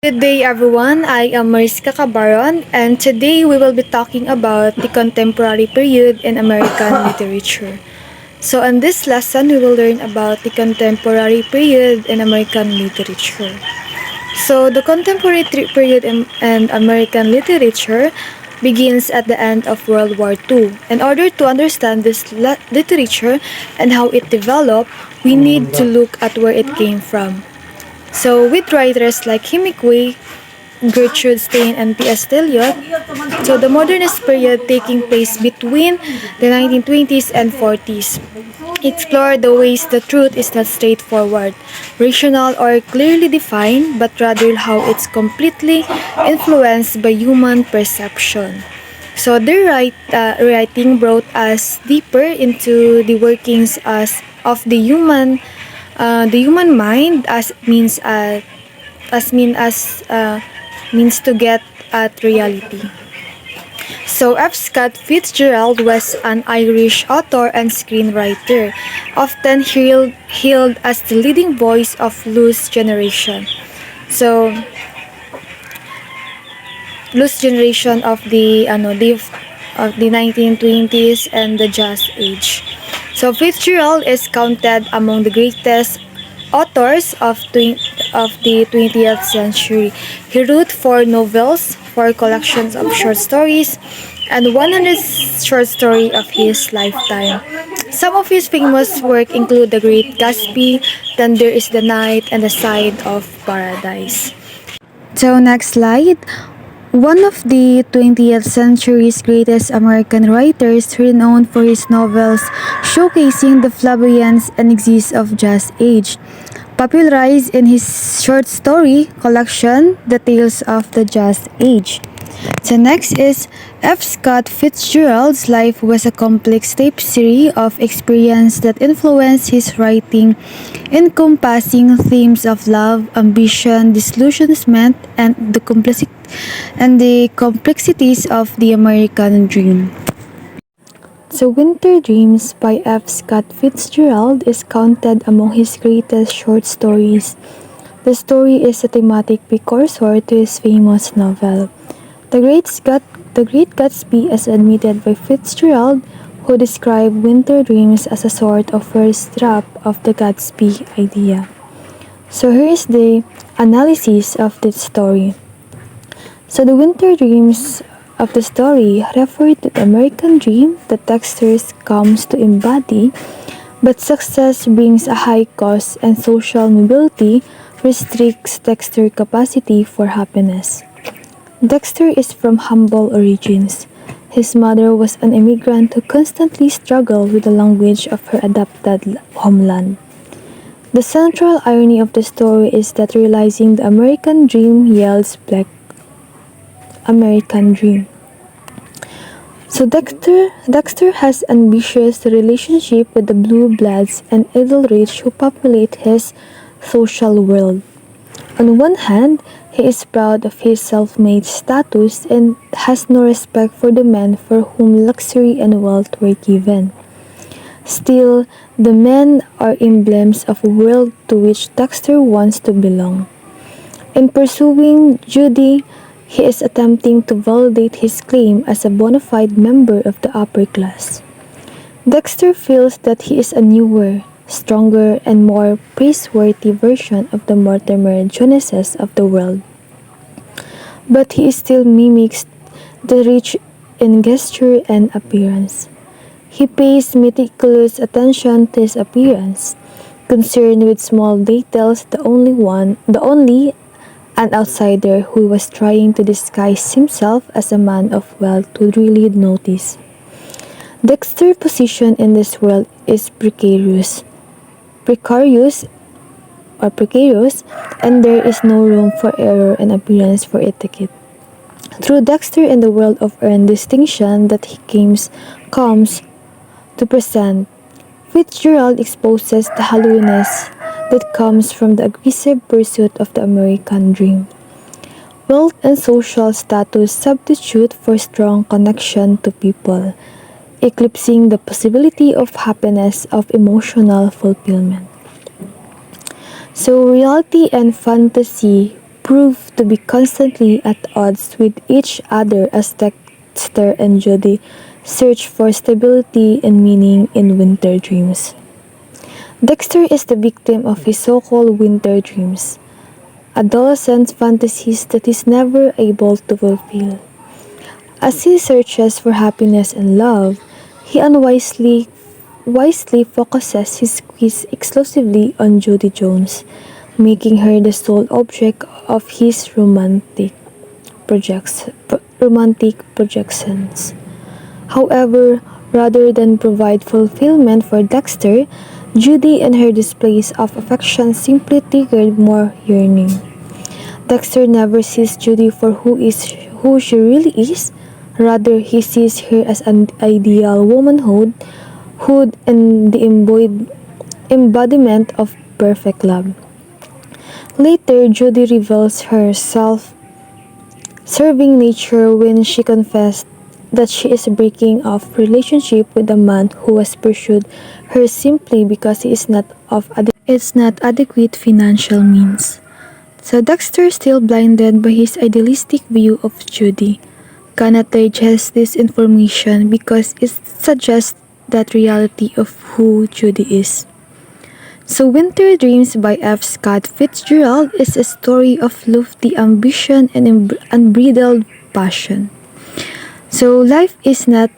Good day everyone, I am Mariska Cabaron and today we will be talking about the contemporary period in American literature. So in this lesson, we will learn about the contemporary period in American literature. So the contemporary period in American literature begins at the end of World War II. In order to understand this literature and how it developed, we need to look at where it came from. So with writers like Hemingway, Gertrude Stein, and T.S. Eliot, so the modernist period taking place between the 1920s and 40s explore the ways the truth is not straightforward, rational, or clearly defined, but rather how it's completely influenced by human perception. So their writing brought us deeper into the workings of the human mind as means to get at reality. So F. Scott Fitzgerald was an Irish author and screenwriter, often hailed as the leading voice of loose generation. So loose generation of the 1920s and the jazz age. So Fitzgerald is counted among the greatest authors of the 20th century. He wrote 4 novels, 4 collections of short stories, and 100 short stories of his lifetime. Some of his famous work include The Great Gatsby, Then There Is the Night, and The Side of Paradise. So next slide. One of the 20th century's greatest American writers, renowned for his novels showcasing the flamboyance and exist of jazz age, popularized in his short story collection, The Tales of the Jazz Age. So next is F. Scott Fitzgerald's life was a complex tapestry of experience that influenced his writing, encompassing themes of love, ambition, disillusionment, and the complexities of the American dream. So Winter Dreams by F. Scott Fitzgerald is counted among his greatest short stories. The story is a thematic precursor to his famous novel. The Great Gatsby is admitted by Fitzgerald, who described Winter Dreams as a sort of first draft of the Gatsby idea. So here is the analysis of this story. So the Winter Dreams of the story refer to the American dream that Dexter comes to embody, but success brings a high cost and social mobility restricts Dexter's capacity for happiness. Dexter is from humble origins. His mother was an immigrant who constantly struggled with the language of her adopted homeland. The central irony of the story is that realizing the American dream yields black American dream. So Dexter has ambitious relationship with the blue bloods and idle rich who populate his social world. On one hand, he is proud of his self-made status and has no respect for the men for whom luxury and wealth were given. Still, the men are emblems of a world to which Dexter wants to belong. In pursuing Judy, he is attempting to validate his claim as a bona fide member of the upper class. Dexter feels that he is a newer, stronger, and more praiseworthy version of the Mortimer Joneses of the world. But he still mimics the rich in gesture and appearance. He pays meticulous attention to his appearance, concerned with small details, the only an outsider who was trying to disguise himself as a man of wealth would really notice. Dexter's position in this world is precarious, and there is no room for error and appearance for etiquette. Through Dexter in the world of earned distinction that he comes to present, Fitzgerald exposes the hollowness that comes from the aggressive pursuit of the American dream. Wealth and social status substitute for strong connection to people, eclipsing the possibility of happiness of emotional fulfillment. So reality and fantasy prove to be constantly at odds with each other as Dexter and Judy search for stability and meaning in winter dreams. Dexter is the victim of his so-called winter dreams, adolescent fantasies that he's never able to fulfill. As he searches for happiness and love, he wisely focuses his quiz exclusively on Judy Jones, making her the sole object of his romantic projections. However, rather than provide fulfillment for Dexter, Judy and her displays of affection simply triggered more yearning. Dexter never sees Judy for who she really is. Rather, he sees her as an ideal womanhood and the embodiment of perfect love. Later, Judy reveals her self-serving nature when she confessed that she is breaking off relationship with a man who has pursued her simply because he is not adequate financial means. So Dexter, still blinded by his idealistic view of Judy, cannot digest this information because it suggests that reality of who Judy is. So Winter Dreams by F. Scott Fitzgerald is a story of lofty ambition and unbridled passion. So life's not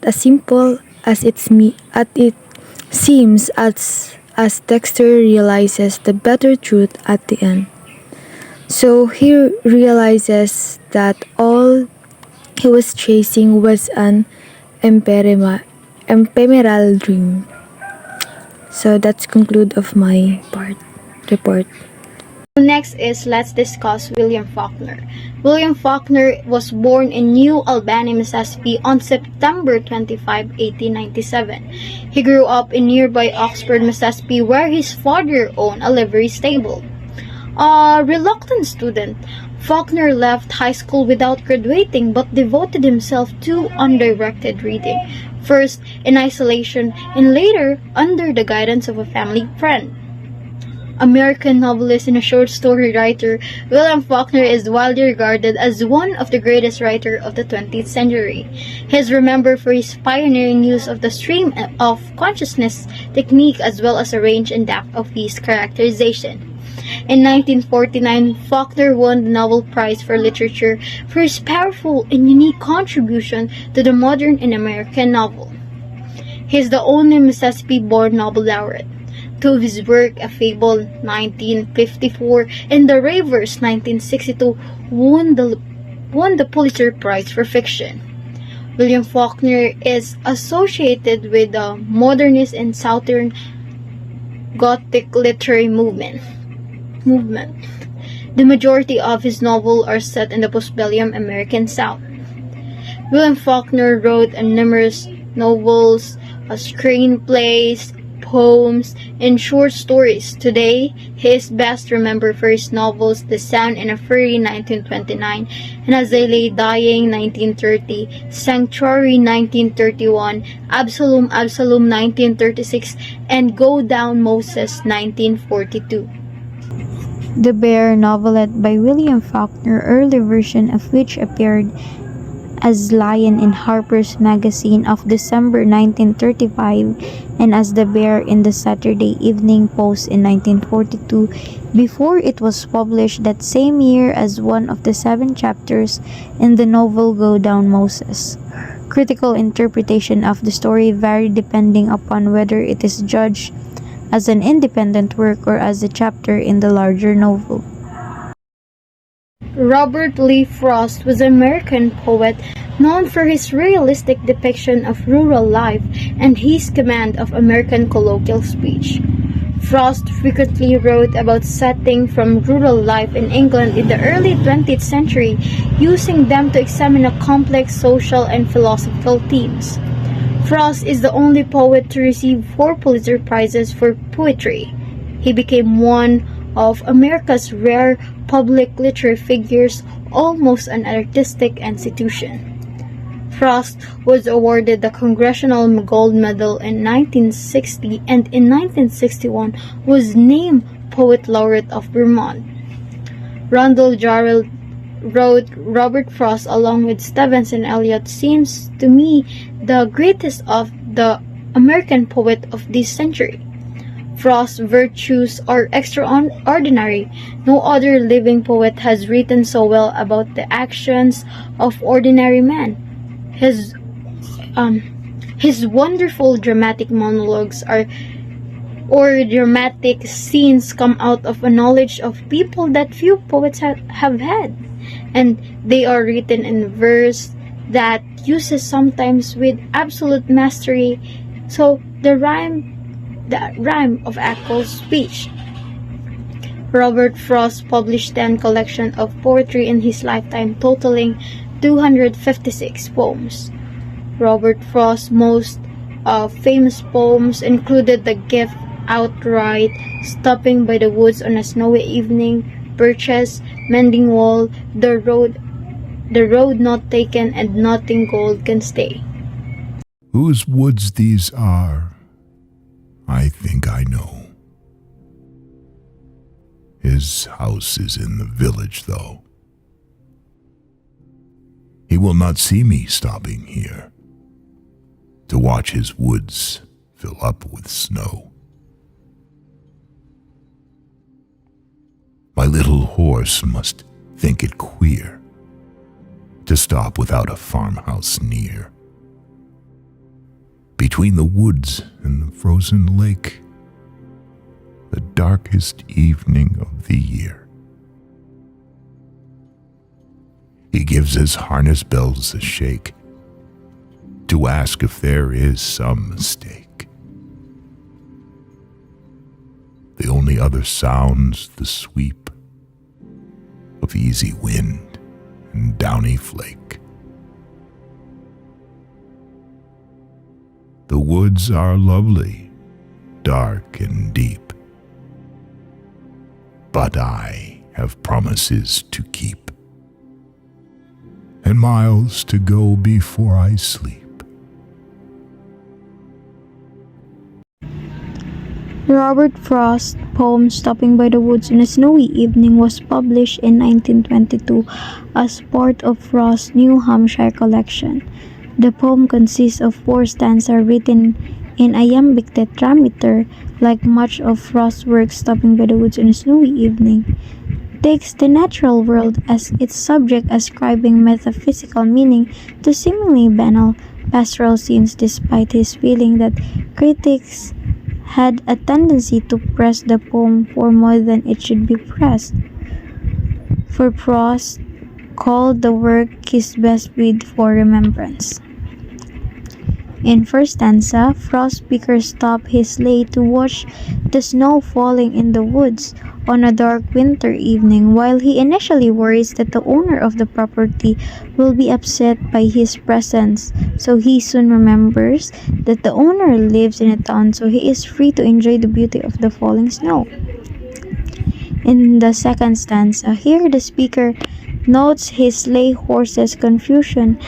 as simple as it seems as Dexter realizes the better truth at the end. So he realizes that all he was chasing was an ephemeral dream. So that's conclude of my report. Next is let's discuss William Faulkner. William Faulkner was born in New Albany, Mississippi on September 25, 1897. He grew up in nearby Oxford, Mississippi, where his father owned a livery stable. A reluctant student, Faulkner left high school without graduating but devoted himself to undirected reading, first in isolation and later under the guidance of a family friend. American novelist and a short story writer, William Faulkner is widely regarded as one of the greatest writers of the 20th century. He is remembered for his pioneering use of the stream of consciousness technique as well as a range and depth of his characterization. In 1949, Faulkner won the Nobel Prize for Literature for his powerful and unique contribution to the modern and American novel. He is the only Mississippi-born Nobel laureate. Two of his work, A Fable 1954 and The Ravers 1962, won the Pulitzer Prize for fiction. William Faulkner is associated with the modernist and Southern Gothic literary movement. The majority of his novels are set in the postbellum American South. William Faulkner wrote numerous novels, screenplays, poems, and short stories. Today, he is best remembered for his novels The Sound and a Fury 1929, and As I Lay Dying 1930, Sanctuary 1931, Absalom 1936, and Go Down Moses 1942. The Bear novelette by William Faulkner, early version of which appeared as Lion in Harper's Magazine of December 1935 and as the Bear in the Saturday Evening Post in 1942, before it was published that same year as one of the 7 chapters in the novel Go Down Moses. Critical interpretation of the story vary depending upon whether it is judged as an independent work or as a chapter in the larger novel. Robert Lee Frost was an American poet known for his realistic depiction of rural life and his command of American colloquial speech. Frost frequently wrote about settings from rural life in England in the early 20th century, using them to examine a complex social and philosophical themes. Frost is the only poet to receive 4 Pulitzer Prizes for poetry. He became one of America's rare public literary figures, almost an artistic institution. Frost was awarded the Congressional Gold Medal in 1960 and in 1961 was named Poet Laureate of Vermont. Randall Jarrell wrote Robert Frost along with Stevenson Eliot seems to me the greatest of the American poet of this century. Frost's virtues are extraordinary. No other living poet has written so well about the actions of ordinary men. His wonderful dramatic monologues or dramatic scenes come out of a knowledge of people that few poets have had, and they are written in verse that uses sometimes with absolute mastery, so the rhyme of actual speech. Robert Frost published 10 collections of poetry in his lifetime, totaling 256 poems. Robert Frost's most famous poems included The Gift Outright, Stopping by the Woods on a Snowy Evening, Birches, Mending Wall, The Road Not Taken, and Nothing Gold Can Stay. Whose woods these are, I think I know. His house is in the village, though. He will not see me stopping here to watch his woods fill up with snow. My little horse must think it queer to stop without a farmhouse near. Between the woods and the frozen lake, the darkest evening of the year. He gives his harness bells a shake to ask if there is some mistake. The only other sounds the sweep of easy wind and downy flake. The woods are lovely, dark and deep, but I have promises to keep, and miles to go before I sleep. Robert Frost's poem Stopping by the Woods on a Snowy Evening was published in 1922 as part of Frost's New Hampshire collection. The poem consists of 4 stanzas written in iambic tetrameter. Like much of Frost's work, Stopping by the Woods on a Snowy Evening takes the natural world as its subject, ascribing metaphysical meaning to seemingly banal pastoral scenes, despite his feeling that critics had a tendency to press the poem for more than it should be pressed. For Frost called the work his best bid for remembrance. In first stanza, Frost speaker stopped his sleigh to watch the snow falling in the woods on a dark winter evening. While he initially worries that the owner of the property will be upset by his presence, so he soon remembers that the owner lives in a town, so he is free to enjoy the beauty of the falling snow. In the second stanza, here the speaker notes his sleigh horse's confusion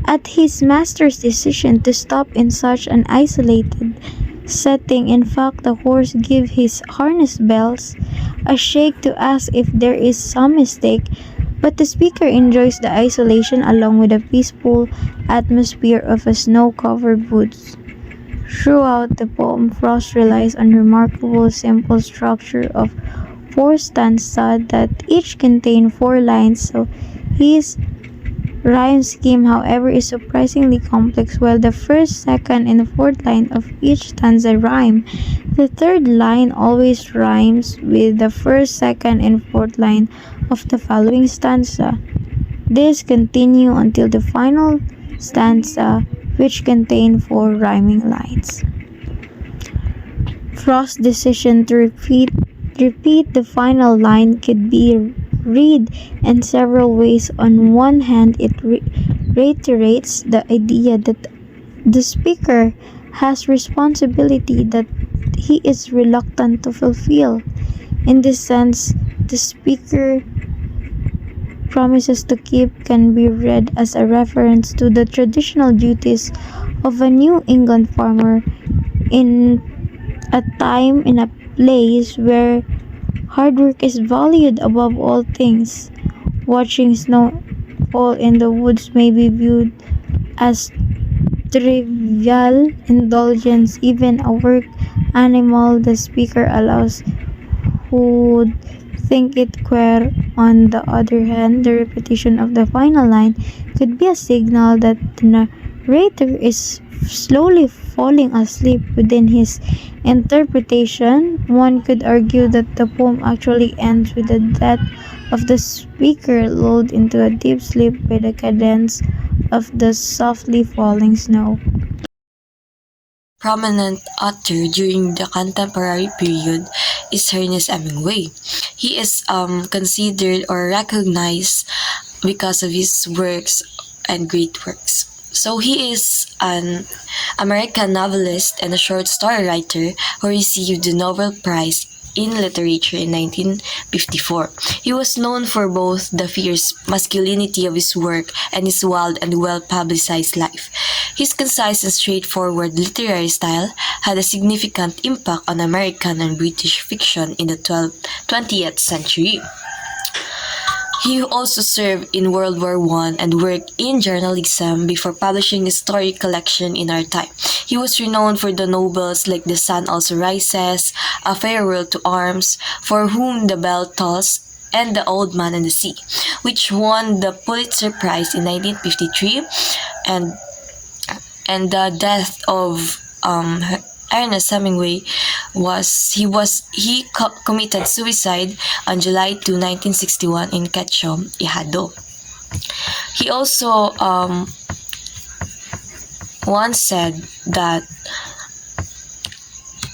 at his master's decision to stop in such an isolated setting. In fact, the horse gives his harness bells a shake to ask if there is some mistake, but the speaker enjoys the isolation along with the peaceful atmosphere of a snow-covered woods. Throughout the poem, Frost relies on remarkable simple structure of 4 stanzas that each contain 4 lines, so his rhyme scheme, however, is surprisingly complex. While the first, second, and fourth line of each stanza rhyme, the third line always rhymes with the first, second, and fourth line of the following stanza. This continues until the final stanza, which contain 4 rhyming lines. Frost's decision to repeat the final line could be read in several ways. On one hand, it reiterates the idea that the speaker has responsibility that he is reluctant to fulfill. In this sense, the speaker promises to keep can be read as a reference to the traditional duties of a New England farmer in a time in a place where Hard work is valued above all things. Watching snow fall in the woods may be viewed as trivial indulgence. Even a work animal the speaker allows who would think it queer. On the other hand, the repetition of the final line could be a signal that the narrator is slowly falling asleep within his interpretation. One could argue that the poem actually ends with the death of the speaker, lulled into a deep sleep by the cadence of the softly falling snow. Prominent author during the contemporary period is Ernest Hemingway. He is considered or recognized because of his works and great works. So he is an American novelist and a short story writer who received the Nobel Prize in Literature in 1954. He was known for both the fierce masculinity of his work and his wild and well-publicized life. His concise and straightforward literary style had a significant impact on American and British fiction in the 20th century. He also served in World War I and worked in journalism before publishing a story collection in our time. He was renowned for the novels like The Sun Also Rises, A Farewell to Arms, For Whom the Bell Tolls, and The Old Man and the Sea, which won the Pulitzer Prize in 1953, and the death of Ernest Hemingway committed suicide on July 2, 1961 in Quezon, Ihato. He also once said that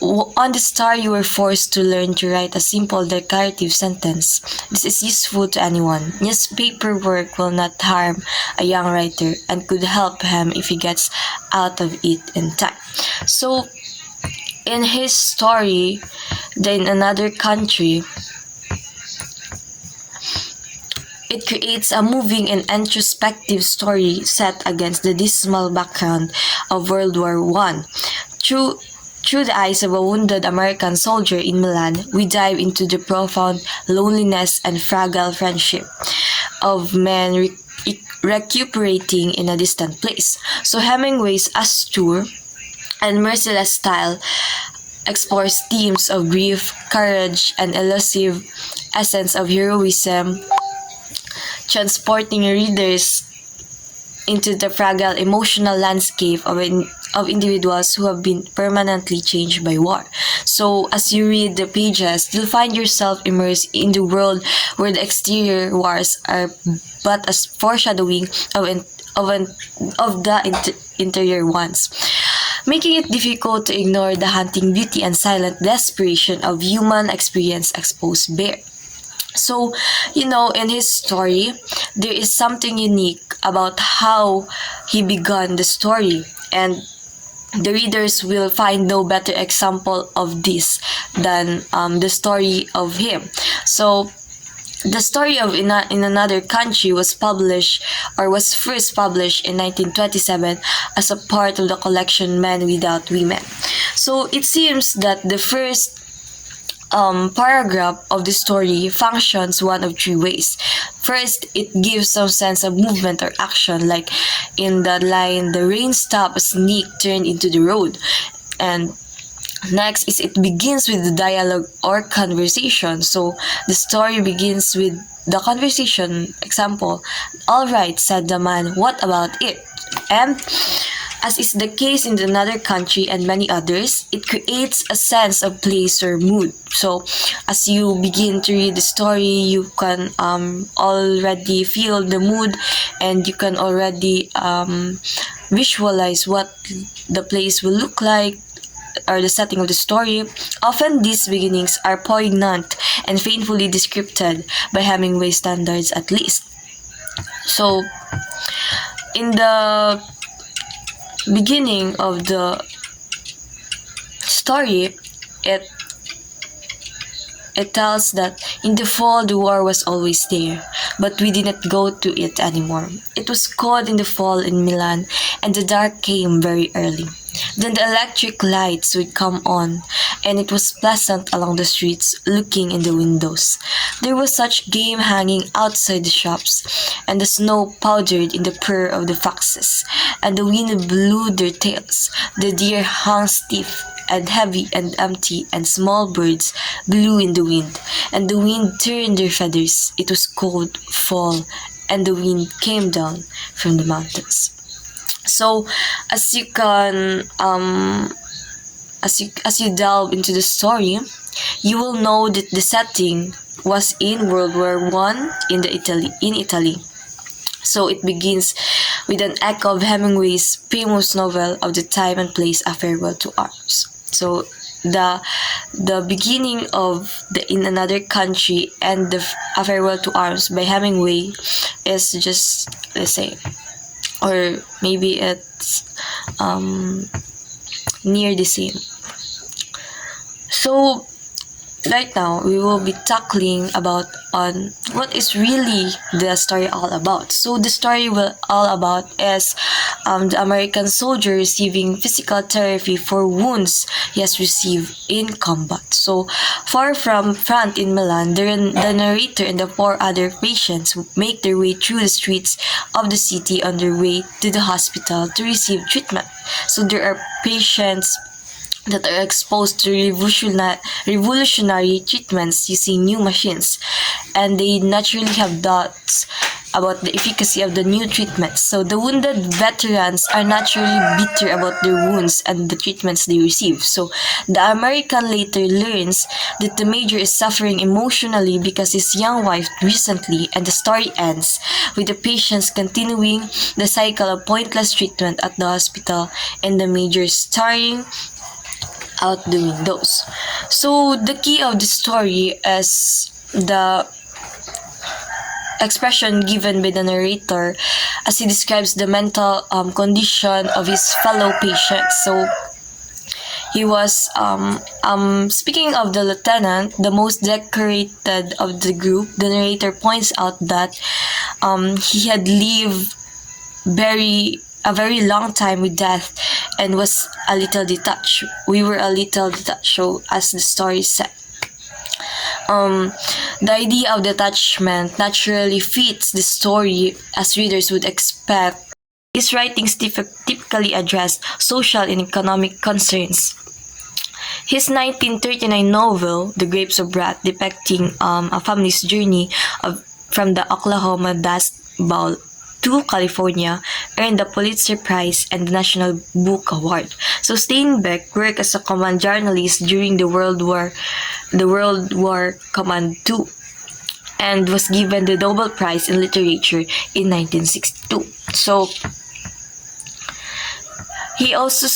on the star you were forced to learn to write a simple declarative sentence. This is useful to anyone. Newspaper work will not harm a young writer and could help him if he gets out of it in time. So, in his story, In Another Country, it creates a moving and introspective story set against the dismal background of World War I. Through the eyes of a wounded American soldier in Milan, we dive into the profound loneliness and fragile friendship of men recuperating in a distant place. So Hemingway's austere and merciless style explores themes of grief, courage, and elusive essence of heroism, transporting readers into the fragile emotional landscape of individuals who have been permanently changed by war. So as you read the pages, you'll find yourself immersed in the world where the exterior wars are but a foreshadowing of the interior ones, making it difficult to ignore the haunting beauty and silent desperation of human experience exposed bare. So, in his story, there is something unique about how he began the story, and the readers will find no better example of this than the story of him. So, the story of In Another Country was first published in 1927 as a part of the collection Men Without Women. So, it seems that the first paragraph of the story functions one of three ways. First, it gives some sense of movement or action, like in the line, "The rain stopped, a snake turned into the road." And next is it begins with the dialogue or conversation. So the story begins with the conversation. Example, "All right," said the man, "what about it?" And as is the case in Another Country and many others, it creates a sense of place or mood. So, as you begin to read the story, you can already feel the mood, and you can already visualize what the place will look like, or the setting of the story. Often these beginnings are poignant and painfully descripted by Hemingway standards at least. So, in the beginning of the story, it tells that in the fall the war was always there, but we didn't go to it anymore. It was cold in the fall in Milan, and the dark came very early. Then the electric lights would come on, and it was pleasant along the streets looking in the windows. There was such game hanging outside the shops, and the snow powdered in the purr of the foxes, and the wind blew their tails. The deer hung stiff and heavy and empty, and small birds blew in the wind, and the wind turned their feathers. It was cold fall, and the wind came down from the mountains. So, as you can, as you delve into the story, you will know that the setting was in World War One in Italy. So it begins with an echo of Hemingway's famous novel of the time and place, A Farewell to Arms. So the beginning of the In Another Country and the A Farewell to Arms by Hemingway is just, let's say, or maybe it's near the same. So right now we will be tackling about on what is really the story all about. So the story will all about is the American soldier receiving physical therapy for wounds he has received in combat. So far from front in Milan, the narrator and the four other patients make their way through the streets of the city on their way to the hospital to receive treatment. So there are patients that are exposed to revolutionary treatments using new machines, and they naturally have doubts about the efficacy of the new treatments. So the wounded veterans are naturally bitter about their wounds and the treatments they receive. So the American later learns that the major is suffering emotionally because his young wife recently, and the story ends with the patients continuing the cycle of pointless treatment at the hospital and the major staring out the windows. So the key of the story is the expression given by the narrator as he describes the mental condition of his fellow patients. So he was speaking of the lieutenant, the most decorated of the group. The narrator points out that he had lived a very long time with death and was a little detached. We were a little detached, so as the story said. The idea of detachment naturally fits the story as readers would expect. His writings typically address social and economic concerns. His 1939 novel, The Grapes of Wrath, depicting a family's journey from the Oklahoma Dust Bowl to California, earned the Pulitzer Prize and the National Book Award. So Steinbeck worked as a command journalist during the World War Command II, and was given the Nobel Prize in Literature in 1962. So he also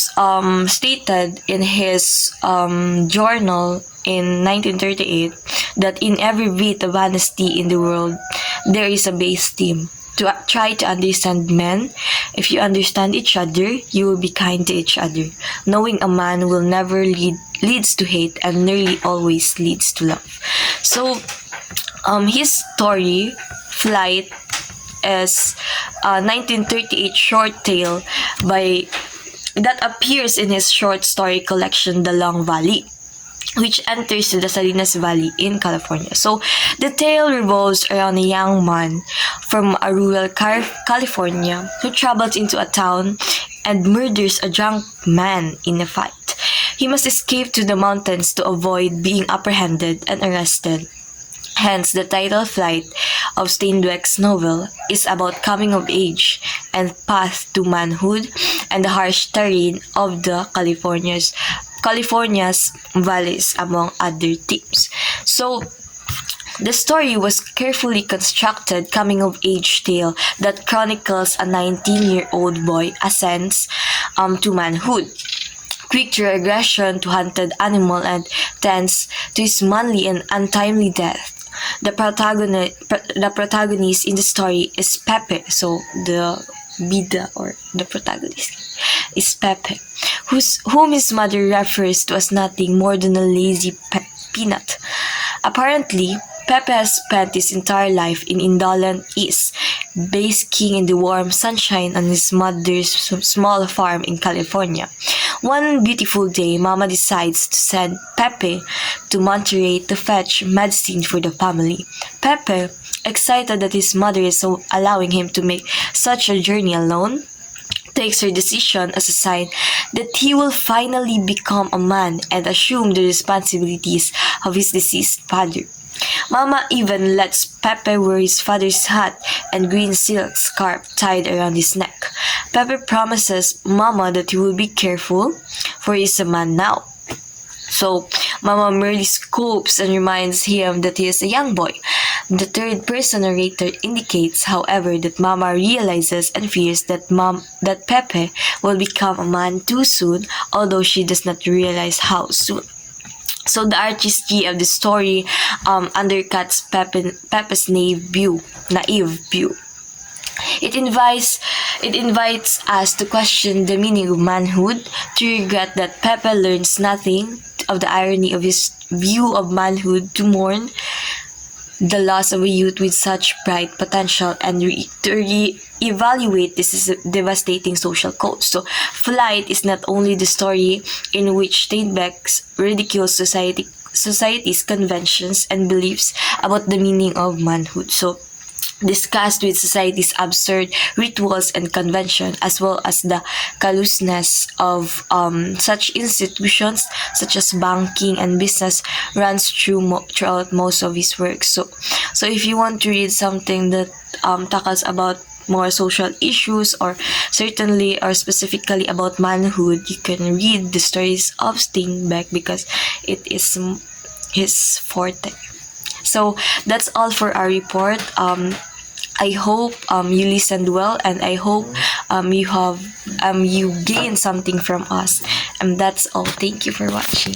stated in his journal in 1938 that in every bit of honesty in the world, there is a base theme. To try to understand men. If you understand each other, you will be kind to each other. Knowing a man will never leads to hate and nearly always leads to love. So, his story, Flight, is a 1938 short tale that appears in his short story collection, The Long Valley, which enters the Salinas Valley in California. So, the tale revolves around a young man from a rural California who travels into a town and murders a drunk man in a fight. He must escape to the mountains to avoid being apprehended and arrested. Hence, the title Flight of Steinbeck's novel is about coming of age and path to manhood and the harsh terrain of the California's valleys, among other themes. So, the story was carefully constructed coming-of-age tale that chronicles a 19-year-old boy ascends to manhood, quick to aggression to hunted animal, and tends to his manly and untimely death. The protagonist in the story is Pepe, so the bida or the protagonist is Pepe, whom his mother refers to as nothing more than a lazy peanut. Apparently, Pepe has spent his entire life in indolent ease, basking in the warm sunshine on his mother's small farm in California. One beautiful day, Mama decides to send Pepe to Monterey to fetch medicine for the family. Pepe, excited that his mother is allowing him to make such a journey alone, takes her decision as a sign that he will finally become a man and assume the responsibilities of his deceased father. Mama even lets Pepe wear his father's hat and green silk scarf tied around his neck. Pepe promises Mama that he will be careful, for he is a man now. So, Mama merely scopes and reminds him that he is a young boy. The third-person narrator indicates, however, that Mama realizes and fears that Pepe will become a man too soon, although she does not realize how soon. So the artistry of the story undercuts Pepe's naive view. It invites us to question the meaning of manhood, to regret that Pepe learns nothing of the irony of his view of manhood, to mourn the loss of a youth with such bright potential, and to evaluate this devastating social code. So, Flight is not only the story in which Steinbeck ridicules society's conventions and beliefs about the meaning of manhood. So, discussed with society's absurd rituals and convention, as well as the callousness of such institutions such as banking and business, runs throughout most of his works. So if you want to read something that tackles about more social issues, or certainly or specifically about manhood, you can read the stories of Steinbeck because it is his forte. So that's all for our report. I hope you listened well, and I hope you gained something from us. And that's all. Thank you for watching.